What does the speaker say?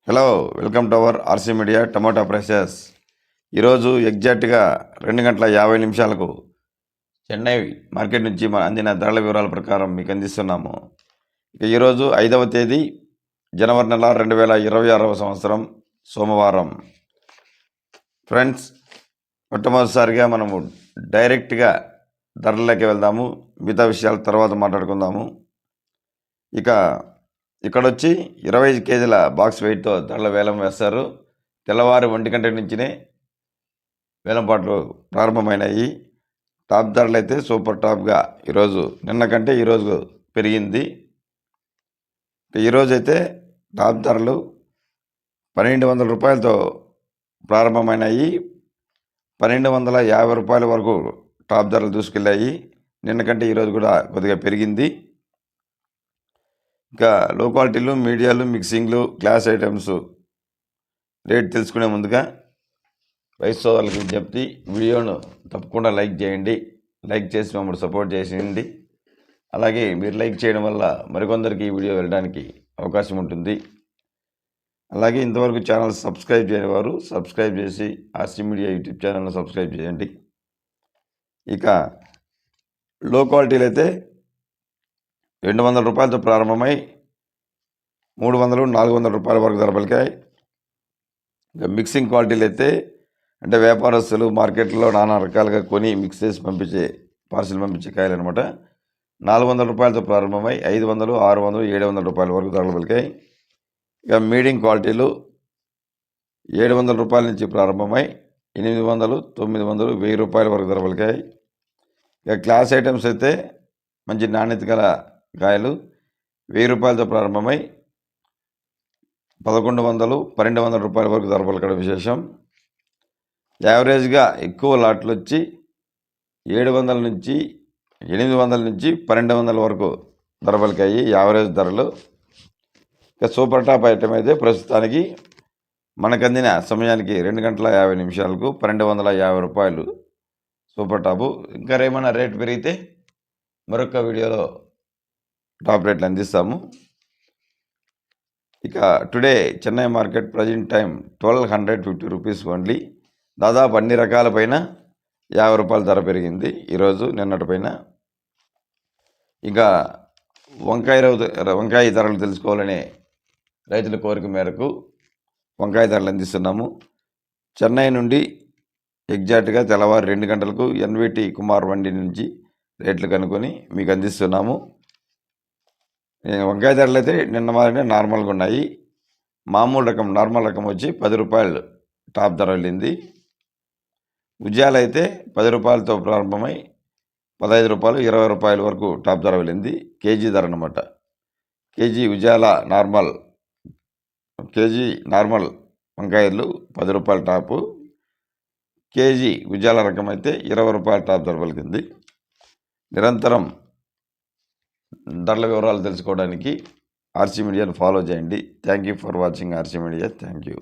Hello, welcome to our RC media tomato prices. ఈరోజు ఎగ్జాక్ట్గా 2 గంటల 50 నిమిషాలకు చెన్నై మార్కెట్ నుంచి అందిన ధరల వివరాల ప్రకారం మీకు అందిస్తున్నాము. ఇక ఈరోజు 5వ తేదీ జనవరి నెల 2026వ సంవత్సరం సోమవారం. ఫ్రెండ్స్, మొట్టమొదటిసారిగా మనము డైరెక్ట్గా ధరలకి వెళ్దాము. మిగతా విషయాలు తర్వాత మాట్లాడుకుందాము. ఇక్కడ వచ్చి 20 కేజీల బాక్స్ వెయిట్తో ధరల వేలం వేస్తారు. తెల్లవారు 1 గంట నుంచినే వేలంపాట్లు ప్రారంభమైనాయి. టాప్ ధరలు అయితే సూపర్ టాప్గా ఈరోజు నిన్న కంటే ఈరోజు పెరిగింది. ఈరోజు అయితే టాప్ ధరలు 1200 రూపాయలతో ప్రారంభమైనాయి. 1250 రూపాయల వరకు టాప్ ధరలు దూసుకెళ్ళాయి. నిన్న కంటే ఈరోజు కూడా కొద్దిగా పెరిగింది. ఇంకా లో క్వాలిటీలు, మీడియాలు, మిక్సింగ్లు, గ్లాస్ ఐటమ్స్ రేట్ తెలుసుకునే ముందుగా రైస్ సోదరులకు విజ్ఞప్తి, వీడియోను తప్పకుండా లైక్ చేయండి. లైక్ చేసి మమ్మల్ని సపోర్ట్ చేసేయండి. అలాగే మీరు లైక్ చేయడం వల్ల మరికొందరికి ఈ వీడియో వెళ్ళడానికి అవకాశం ఉంటుంది. అలాగే ఇంతవరకు ఛానల్ సబ్స్క్రైబ్ చేయని వారు సబ్స్క్రైబ్ చేసి ఆర్సీ మీడియా యూట్యూబ్ ఛానల్ను సబ్స్క్రైబ్ చేయండి. ఇక లో క్వాలిటీలు అయితే 200 రూపాయలతో ప్రారంభమై 300, 400 రూపాయల వరకు ధర పలికాయి. ఇంకా మిక్సింగ్ క్వాలిటీలు అయితే అంటే వ్యాపారస్తులు మార్కెట్లో నానా రకాలుగా కొని మిక్స్ చేసి పార్సిల్ పంపించే కాయలు అనమాట. 400 రూపాయలతో ప్రారంభమై 500, 600, 700 రూపాయల వరకు ధరలు పలికాయి. ఇక మీడియం క్వాలిటీలు 700 రూపాయల నుంచి ప్రారంభమై 800, 900, 1000 రూపాయల వరకు ధర పలికాయి. ఇక క్లాస్ ఐటమ్స్ అయితే మంచి నాణ్యత గల కాయలు 1000 రూపాయలతో ప్రారంభమై 1100, 1200 రూపాయల వరకు ధర పలకడం విశేషం. యావరేజ్గా ఎక్కువ లాట్లు వచ్చి 700 నుంచి 800 నుంచి 1200 వరకు ధర పలికాయి యావరేజ్ ధరలు. ఇక సూపర్ టాప్ ఐటమ్ అయితే ప్రస్తుతానికి మనకు అందిన సమయానికి 2 గంటల 50 నిమిషాలకు 1250 రూపాయలు సూపర్ టాపు. ఇంకా ఏమైనా రేట్ పెరిగితే మరొక వీడియోలో టాప్ రేట్లు అందిస్తాము. ఇక today Chennai market present time 1250 rupees only. దాదాపు అన్ని రకాల పైన 50 రూపాయల ధర పెరిగింది ఈరోజు నిన్నటి పైన. ఇక వంకాయ ధరలు తెలుసుకోవాలనే రైతుల కోరిక మేరకు వంకాయ ధరలు అందిస్తున్నాము. చెన్నై నుండి ఎగ్జాక్ట్గా తెల్లవారు 2 గంటలకు ఎన్విటి కుమార్ వండి నుంచి రేట్లు కనుక్కొని మీకు అందిస్తున్నాము. వంకాయ ధరలు అయితే నిన్న మాదిరినే నార్మల్గా ఉన్నాయి. నార్మల్ రకం వచ్చి 10 రూపాయలు టాప్ ధర వెళ్ళింది. ఉజ్జాల అయితే 10 రూపాయలతో ప్రారంభమై 15 రూపాయలు, 20 రూపాయల వరకు టాప్ ధర వెళ్ళింది. కేజీ ధర అనమాట. కేజీ ఉజ్జాల నార్మల్ వంకాయలు 10 రూపాయల టాపు. కేజీ ఉజ్జాల రకం అయితే 20 రూపాయల టాప్ ధర పలికింది. నిరంతరం ధరల వివరాలు తెలుసుకోవడానికి ఆర్సీ మీడియాను ఫాలో చేయండి. Thank you for watching RC media. Thank you.